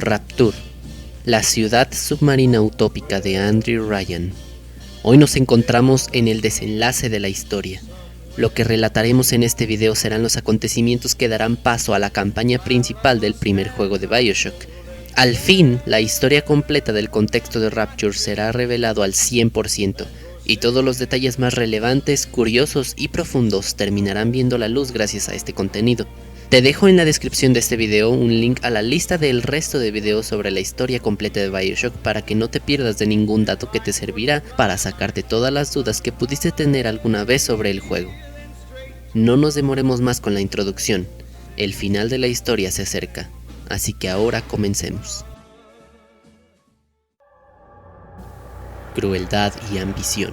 Rapture, la ciudad submarina utópica de Andrew Ryan. Hoy nos encontramos en el desenlace de la historia. Lo que relataremos en este video serán los acontecimientos que darán paso a la campaña principal del primer juego de BioShock. Al fin, la historia completa del contexto de Rapture será revelado al 100%, y todos los detalles más relevantes, curiosos y profundos terminarán viendo la luz gracias a este contenido. Te dejo en la descripción de este video un link a la lista del resto de videos sobre la historia completa de BioShock para que no te pierdas de ningún dato que te servirá para sacarte todas las dudas que pudiste tener alguna vez sobre el juego. No nos demoremos más con la introducción, el final de la historia se acerca, así que ahora comencemos. Crueldad y ambición.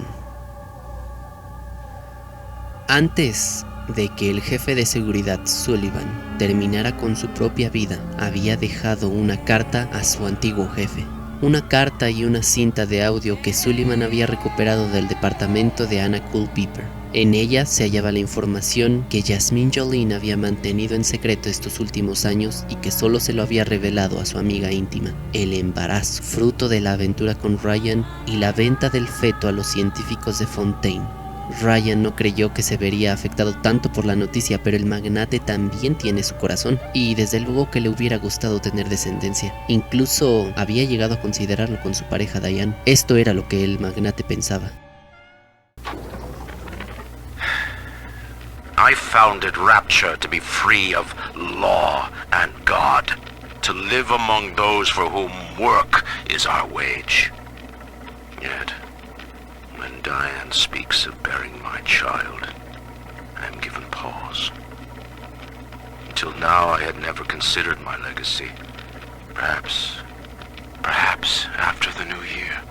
Antes de que el jefe de seguridad Sullivan terminara con su propia vida, había dejado una carta a su antiguo jefe. Una carta y una cinta de audio que Sullivan había recuperado del departamento de Anna Culpeper. En ella se hallaba la información que Jasmine Jolene había mantenido en secreto estos últimos años y que solo se lo había revelado a su amiga íntima: el embarazo, fruto de la aventura con Ryan y la venta del feto a los científicos de Fontaine. Ryan no creyó que se vería afectado tanto por la noticia, pero el magnate también tiene su corazón, y desde luego que le hubiera gustado tener descendencia. Incluso había llegado a considerarlo con su pareja Diane. Esto era lo que el magnate pensaba. I founded Rapture to be free of law and God, to live among those for whom work is our wage. Yet, when Diane speaks of bearing my child, I am given pause. Until now I had never considered my legacy. Perhaps after the new year.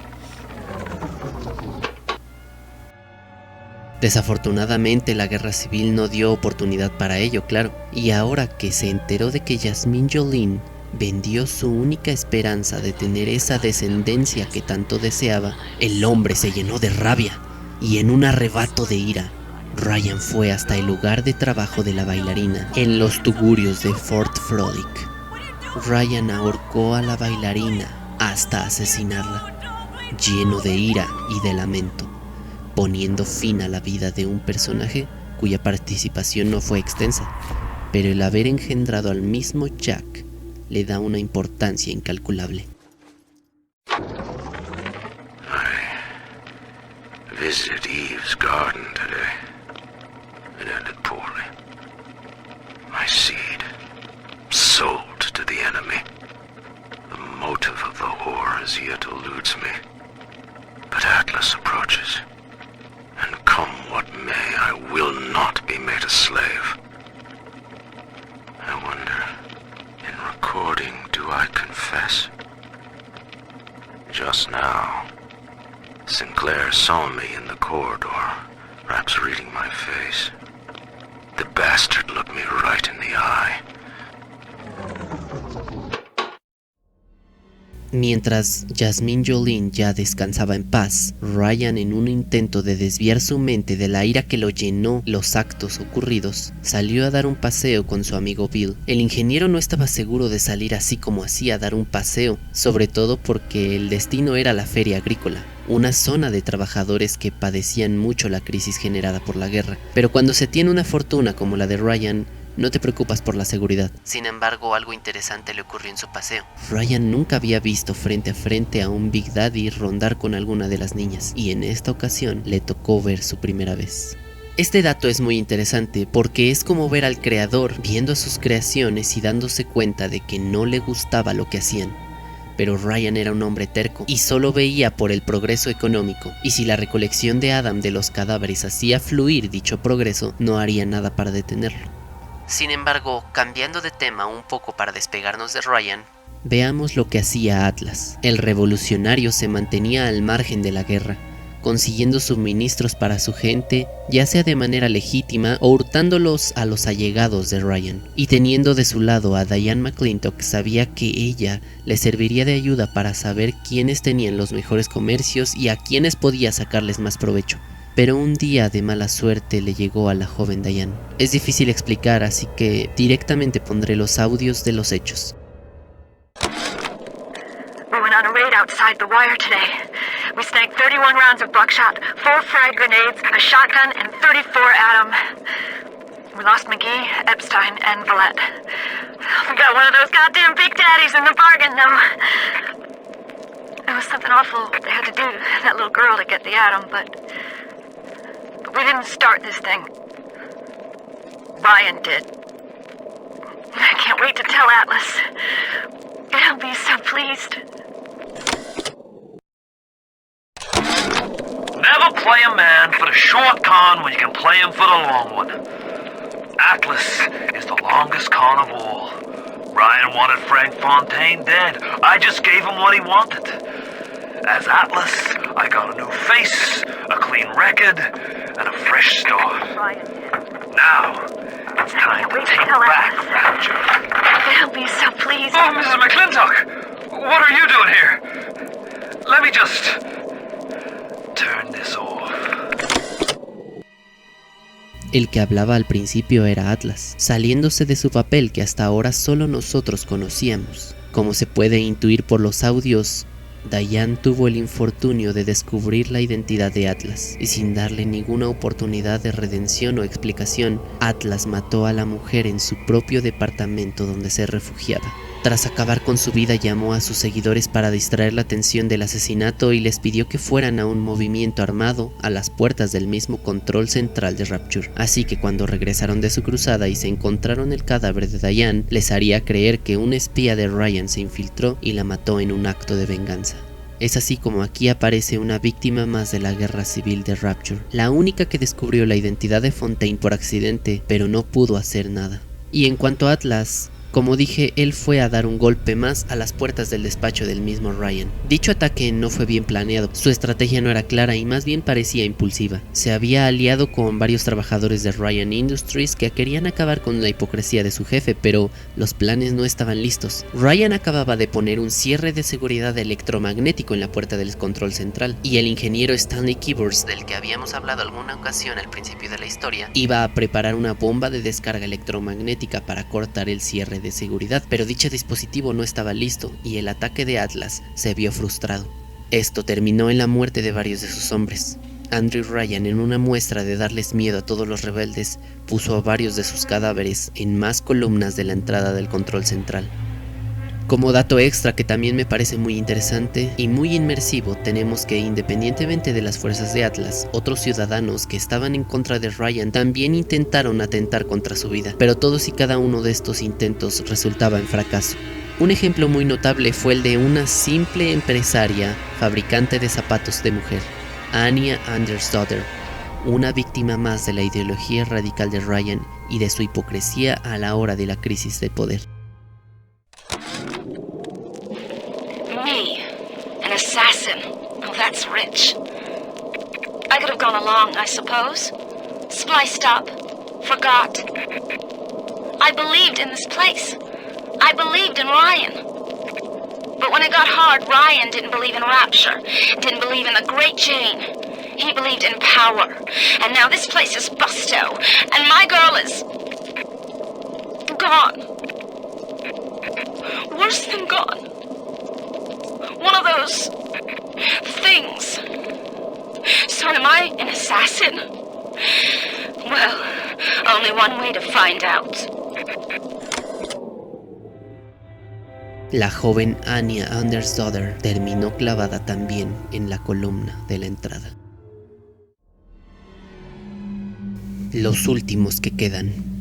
Desafortunadamente la guerra civil no dio oportunidad para ello, claro, y ahora que se enteró de que Jasmine Jolene vendió su única esperanza de tener esa descendencia que tanto deseaba, el hombre se llenó de rabia, y en un arrebato de ira, Ryan fue hasta el lugar de trabajo de la bailarina en los tugurios de Fort Frolic. Ryan ahorcó a la bailarina hasta asesinarla, lleno de ira y de lamento, poniendo fin a la vida de un personaje cuya participación no fue extensa, pero el haber engendrado al mismo Jack le da una importancia incalculable. I visited Eve's garden today. It ended poorly. My seed, sold to the enemy. The motive of the whore as yet eludes me. But Atlas approaches. And come what may, I will not be made a slave. I wonder, in recording, do I confess? Just now, Sinclair saw me in the corridor, perhaps reading my face. The bastard looked me right in the eye. Mientras Jasmine Jolene ya descansaba en paz, Ryan, en un intento de desviar su mente de la ira que lo llenó los actos ocurridos, salió a dar un paseo con su amigo Bill. El ingeniero no estaba seguro de salir así como así a dar un paseo, sobre todo porque el destino era la feria agrícola, una zona de trabajadores que padecían mucho la crisis generada por la guerra. Pero cuando se tiene una fortuna como la de Ryan, no te preocupas por la seguridad. Sin embargo, algo interesante le ocurrió en su paseo. Ryan nunca había visto frente a frente a un Big Daddy rondar con alguna de las niñas, y en esta ocasión le tocó ver su primera vez. Este dato es muy interesante porque es como ver al creador viendo sus creaciones y dándose cuenta de que no le gustaba lo que hacían. Pero Ryan era un hombre terco y solo veía por el progreso económico, y si la recolección de Adam de los cadáveres hacía fluir dicho progreso, no haría nada para detenerlo. Sin embargo, cambiando de tema un poco para despegarnos de Ryan, veamos lo que hacía Atlas. El revolucionario se mantenía al margen de la guerra, consiguiendo suministros para su gente, ya sea de manera legítima o hurtándolos a los allegados de Ryan. Y teniendo de su lado a Diane McClintock, sabía que ella le serviría de ayuda para saber quiénes tenían los mejores comercios y a quiénes podía sacarles más provecho. Pero un día de mala suerte le llegó a la joven Diane. Es difícil explicar, así que directamente pondré los audios de los hechos. the wire today. We snagged 31 rounds of buckshot, 4 frag grenades, a shotgun, and 34 Atom. We lost McGee, Epstein, and Vallette. We got one of those goddamn big daddies in the bargain, though. It was something awful they had to do to that little girl to get the Atom, but we didn't start this thing. Ryan did. I can't wait to tell Atlas. He'll be so pleased. Never play a man for the short con when you can play him for the long one. Atlas is the longest con of all. Ryan wanted Frank Fontaine dead. I just gave him what he wanted. As Atlas, I got a new face, a clean record, and a fresh start. Now, it's time to take back Rapture. He'll be so pleased. Oh, Mrs. McClintock! What are you doing here? Let me just turn this off. El que hablaba al principio era Atlas, saliéndose de su papel que hasta ahora solo nosotros conocíamos. Como se puede intuir por los audios, Diane tuvo el infortunio de descubrir la identidad de Atlas, y sin darle ninguna oportunidad de redención o explicación, Atlas mató a la mujer en su propio departamento donde se refugiaba. Tras acabar con su vida, llamó a sus seguidores para distraer la atención del asesinato y les pidió que fueran a un movimiento armado a las puertas del mismo control central de Rapture. Así que cuando regresaron de su cruzada y se encontraron el cadáver de Diane, les haría creer que un espía de Ryan se infiltró y la mató en un acto de venganza. Es así como aquí aparece una víctima más de la guerra civil de Rapture, la única que descubrió la identidad de Fontaine por accidente, pero no pudo hacer nada. Y en cuanto a Atlas, como dije, él fue a dar un golpe más a las puertas del despacho del mismo Ryan. Dicho ataque no fue bien planeado, su estrategia no era clara y más bien parecía impulsiva. Se había aliado con varios trabajadores de Ryan Industries que querían acabar con la hipocresía de su jefe, pero los planes no estaban listos. Ryan acababa de poner un cierre de seguridad electromagnético en la puerta del control central, y el ingeniero Stanley Kivers, del que habíamos hablado alguna ocasión al principio de la historia, iba a preparar una bomba de descarga electromagnética para cortar el cierre de seguridad, pero dicho dispositivo no estaba listo y el ataque de Atlas se vio frustrado. Esto terminó en la muerte de varios de sus hombres. Andrew Ryan, en una muestra de darles miedo a todos los rebeldes, puso a varios de sus cadáveres en más columnas de la entrada del control central. Como dato extra que también me parece muy interesante y muy inmersivo, tenemos que independientemente de las fuerzas de Atlas, otros ciudadanos que estaban en contra de Ryan también intentaron atentar contra su vida, pero todos y cada uno de estos intentos resultaba en fracaso. Un ejemplo muy notable fue el de una simple empresaria, fabricante de zapatos de mujer, Anya Andersdotter, una víctima más de la ideología radical de Ryan y de su hipocresía a la hora de la crisis de poder. Me, an assassin. Oh, that's rich. I could have gone along, I suppose. Spliced up. Forgot. I believed in this place. I believed in Ryan. But when it got hard, Ryan didn't believe in Rapture. Didn't believe in the Great Jane. He believed in power. And now this place is busto. And my girl is... gone. Worse than gone. One of those things. So am I an assassin? Well, only one way to find out. La joven Anya Andersdotter terminó clavada también en la columna de la entrada. Los últimos que quedan.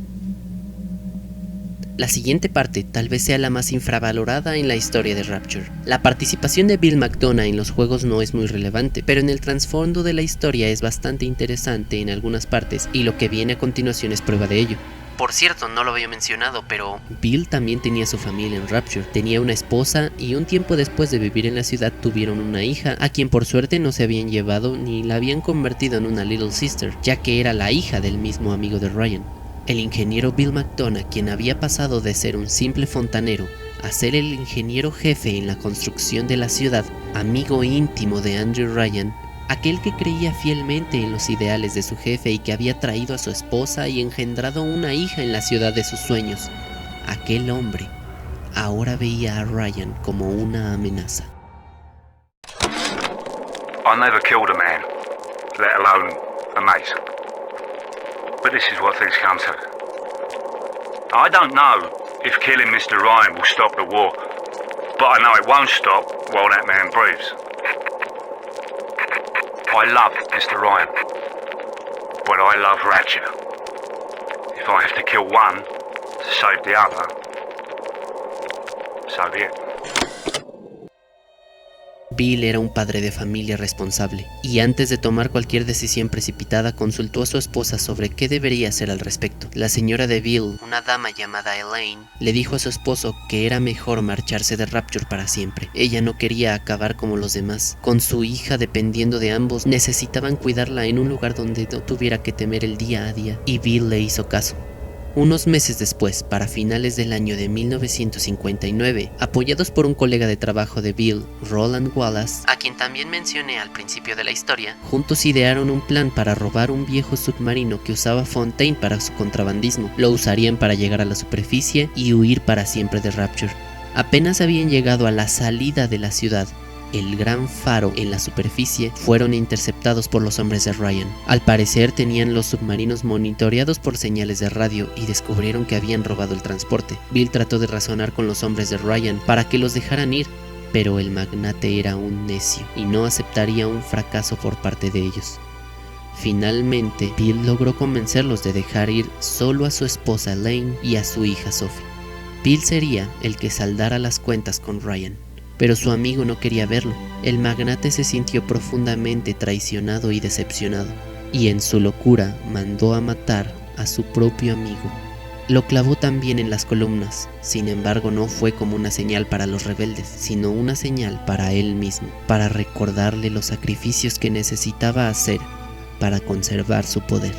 La siguiente parte tal vez sea la más infravalorada en la historia de Rapture. La participación de Bill McDonough en los juegos no es muy relevante, pero en el trasfondo de la historia es bastante interesante en algunas partes, y lo que viene a continuación es prueba de ello. Por cierto, no lo había mencionado, pero Bill también tenía su familia en Rapture. Tenía una esposa y un tiempo después de vivir en la ciudad tuvieron una hija, a quien por suerte no se habían llevado ni la habían convertido en una Little Sister, ya que era la hija del mismo amigo de Ryan. El ingeniero Bill McDonough, quien había pasado de ser un simple fontanero a ser el ingeniero jefe en la construcción de la ciudad, amigo íntimo de Andrew Ryan, aquel que creía fielmente en los ideales de su jefe y que había traído a su esposa y engendrado una hija en la ciudad de sus sueños, aquel hombre ahora veía a Ryan como una amenaza. I never killed a man, let alone a mate. But this is what things come to. I don't know if killing Mr. Ryan will stop the war, but I know it won't stop while that man breathes. I love Mr. Ryan, but I love Ratchet. If I have to kill one to save the other, so be it. Bill era un padre de familia responsable, y antes de tomar cualquier decisión precipitada consultó a su esposa sobre qué debería hacer al respecto. La señora de Bill, una dama llamada Elaine, le dijo a su esposo que era mejor marcharse de Rapture para siempre. Ella no quería acabar como los demás. Con su hija dependiendo de ambos, necesitaban cuidarla en un lugar donde no tuviera que temer el día a día, y Bill le hizo caso. Unos meses después, para finales del año de 1959, apoyados por un colega de trabajo de Bill, Roland Wallace, a quien también mencioné al principio de la historia, juntos idearon un plan para robar un viejo submarino que usaba Fontaine para su contrabandismo. Lo usarían para llegar a la superficie y huir para siempre de Rapture. Apenas habían llegado a la salida de la ciudad, el gran faro en la superficie, fueron interceptados por los hombres de Ryan. Al parecer tenían los submarinos monitoreados por señales de radio y descubrieron que habían robado el transporte. Bill trató de razonar con los hombres de Ryan para que los dejaran ir, pero el magnate era un necio y no aceptaría un fracaso por parte de ellos. Finalmente, Bill logró convencerlos de dejar ir solo a su esposa Elaine y a su hija Sophie. Bill sería el que saldara las cuentas con Ryan. Pero su amigo no quería verlo. El magnate se sintió profundamente traicionado y decepcionado, y en su locura mandó a matar a su propio amigo. Lo clavó también en las columnas. Sin embargo, no fue como una señal para los rebeldes, sino una señal para él mismo, para recordarle los sacrificios que necesitaba hacer para conservar su poder.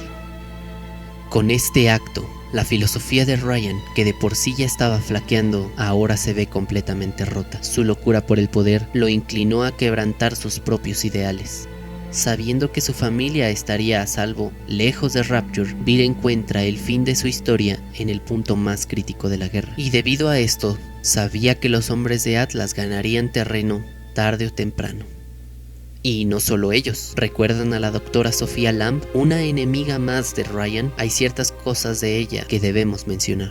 Con este acto, la filosofía de Ryan, que de por sí ya estaba flaqueando, ahora se ve completamente rota. Su locura por el poder lo inclinó a quebrantar sus propios ideales. Sabiendo que su familia estaría a salvo, lejos de Rapture, Bill encuentra el fin de su historia en el punto más crítico de la guerra. Y debido a esto, sabía que los hombres de Atlas ganarían terreno tarde o temprano. Y no solo ellos. ¿Recuerdan a la doctora Sophia Lamb? Una enemiga más de Ryan. Hay ciertas cosas de ella que debemos mencionar.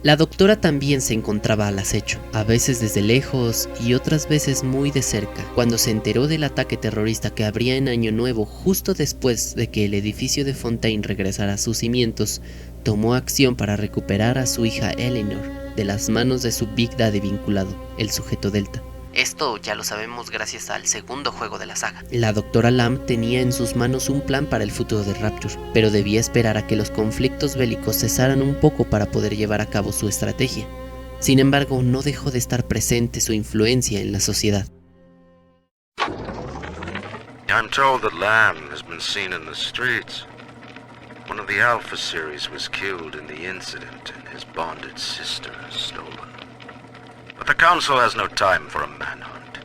La doctora también se encontraba al acecho, a veces desde lejos y otras veces muy de cerca. Cuando se enteró del ataque terrorista que habría en Año Nuevo, justo después de que el edificio de Fontaine regresara a sus cimientos, tomó acción para recuperar a su hija Eleanor de las manos de su Big Daddy vinculado, el Sujeto Delta. Esto ya lo sabemos gracias al segundo juego de la saga. La doctora Lamb tenía en sus manos un plan para el futuro de Rapture, pero debía esperar a que los conflictos bélicos cesaran un poco para poder llevar a cabo su estrategia. Sin embargo, no dejó de estar presente su influencia en la sociedad. I'm told that Lamb has been seen in the streets. One of the Alpha series was killed in the incident, and his bonded sister stolen. But the Council has no time for a manhunt.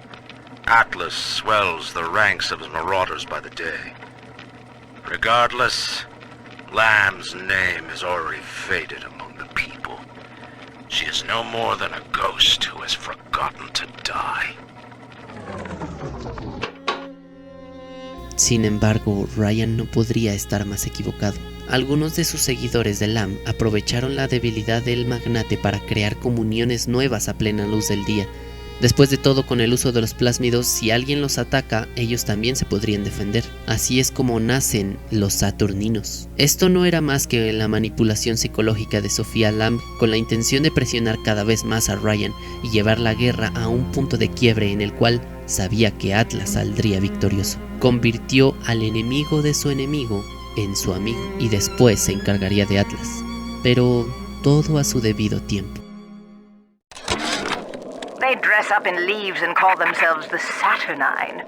Atlas swells the ranks of his marauders by the day. Regardless, Lamb's name has already faded among the people. She is no more than a ghost who has forgotten to die. Sin embargo, Ryan no podría estar más equivocado. Algunos de sus seguidores de Lamb aprovecharon la debilidad del magnate para crear comuniones nuevas a plena luz del día. Después de todo, con el uso de los plásmidos, si alguien los ataca, ellos también se podrían defender. Así es como nacen los Saturninos. Esto no era más que la manipulación psicológica de Sophia Lamb con la intención de presionar cada vez más a Ryan y llevar la guerra a un punto de quiebre en el cual sabía que Atlas saldría victorioso. Convirtió al enemigo de su enemigo en su amigo y después se encargaría de Atlas, pero todo a su debido tiempo. They dress up in leaves and call themselves the Saturnine.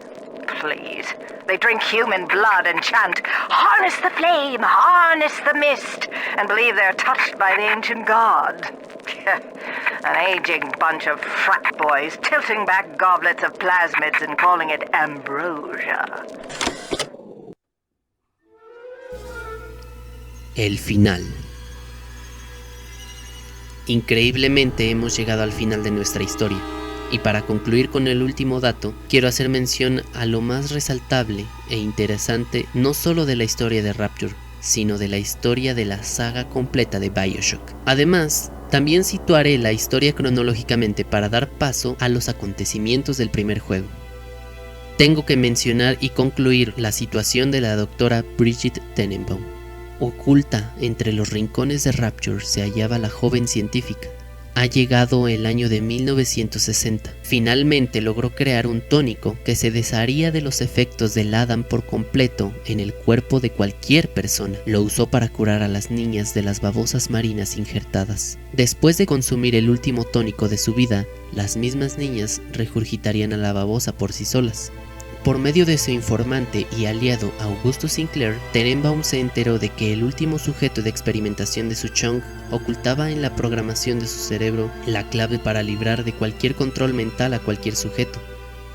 Please. They drink human blood and chant, "Harness the flame, harness the mist," and believe they're touched by the ancient god. An aging bunch of frat boys tilting back goblets of plasmids and calling it ambrosia. El final. Increíblemente hemos llegado al final de nuestra historia. Y para concluir con el último dato, quiero hacer mención a lo más resaltable e interesante no solo de la historia de Rapture, sino de la historia de la saga completa de BioShock. Además, también situaré la historia cronológicamente para dar paso a los acontecimientos del primer juego. Tengo que mencionar y concluir la situación de la doctora Brigitte Tenenbaum. Oculta entre los rincones de Rapture se hallaba la joven científica. Ha llegado el año de 1960. Finalmente logró crear un tónico que se desharía de los efectos del Adam por completo en el cuerpo de cualquier persona. Lo usó para curar a las niñas de las babosas marinas injertadas. Después de consumir el último tónico de su vida, las mismas niñas regurgitarían a la babosa por sí solas. Por medio de su informante y aliado Augusto Sinclair, Tenenbaum se enteró de que el último sujeto de experimentación de Suchong ocultaba en la programación de su cerebro la clave para librar de cualquier control mental a cualquier sujeto.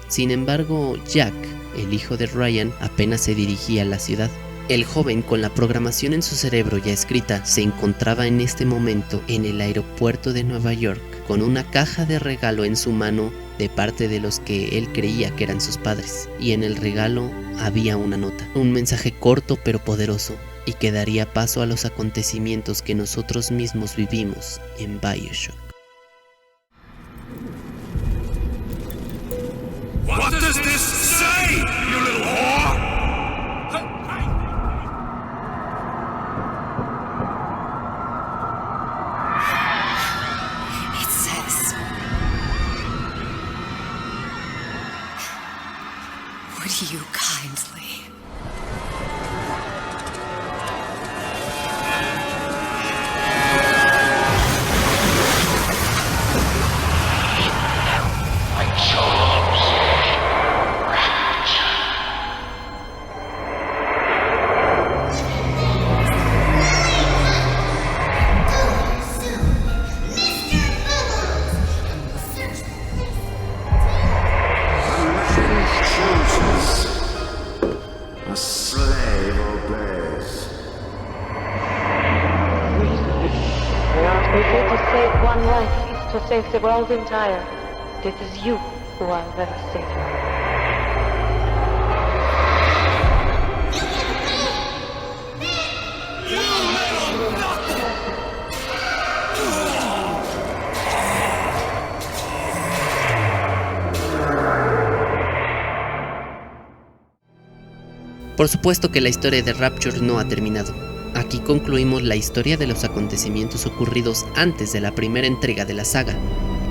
Sin embargo, Jack, el hijo de Ryan, apenas se dirigía a la ciudad. El joven, con la programación en su cerebro ya escrita, se encontraba en este momento en el aeropuerto de Nueva York, con una caja de regalo en su mano de parte de los que él creía que eran sus padres, y en el regalo había una nota, un mensaje corto pero poderoso, y que daría paso a los acontecimientos que nosotros mismos vivimos en BioShock. What does this say, you little whore? It says, would you kindly? A slave obeys. We aren't here to save one life, to save the world entire. It is you who are the savior. Por supuesto que la historia de Rapture no ha terminado. Aquí concluimos la historia de los acontecimientos ocurridos antes de la primera entrega de la saga.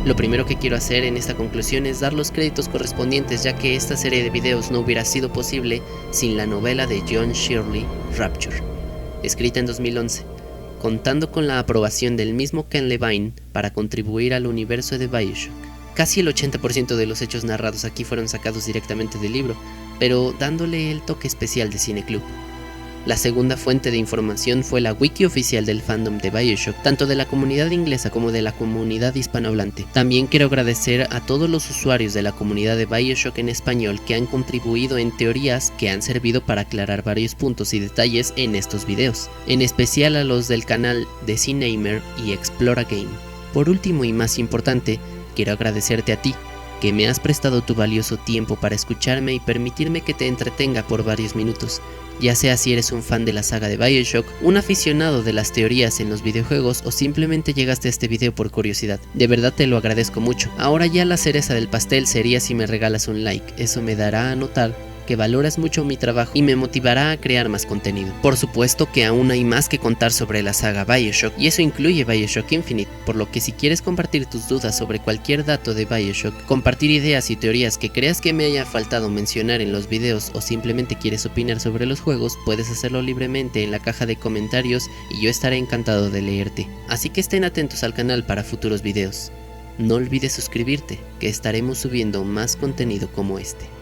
Lo primero que quiero hacer en esta conclusión es dar los créditos correspondientes, ya que esta serie de videos no hubiera sido posible sin la novela de John Shirley, Rapture, escrita en 2011, contando con la aprobación del mismo Ken Levine para contribuir al universo de BioShock. Casi el 80% de los hechos narrados aquí fueron sacados directamente del libro, pero dándole el toque especial de Cineclub. La segunda fuente de información fue la wiki oficial del fandom de BioShock, tanto de la comunidad inglesa como de la comunidad hispanohablante. También quiero agradecer a todos los usuarios de la comunidad de BioShock en español que han contribuido en teorías que han servido para aclarar varios puntos y detalles en estos videos, en especial a los del canal de Cineamer y Explora Game. Por último y más importante, quiero agradecerte a ti, que me has prestado tu valioso tiempo para escucharme y permitirme que te entretenga por varios minutos, ya sea si eres un fan de la saga de BioShock, un aficionado de las teorías en los videojuegos o simplemente llegaste a este video por curiosidad. De verdad te lo agradezco mucho. Ahora ya la cereza del pastel sería si me regalas un like, eso me dará a notar que valoras mucho mi trabajo y me motivará a crear más contenido. Por supuesto que aún hay más que contar sobre la saga BioShock, y eso incluye BioShock Infinite, por lo que si quieres compartir tus dudas sobre cualquier dato de BioShock, compartir ideas y teorías que creas que me haya faltado mencionar en los videos o simplemente quieres opinar sobre los juegos, puedes hacerlo libremente en la caja de comentarios y yo estaré encantado de leerte. Así que estén atentos al canal para futuros videos. No olvides suscribirte, que estaremos subiendo más contenido como este.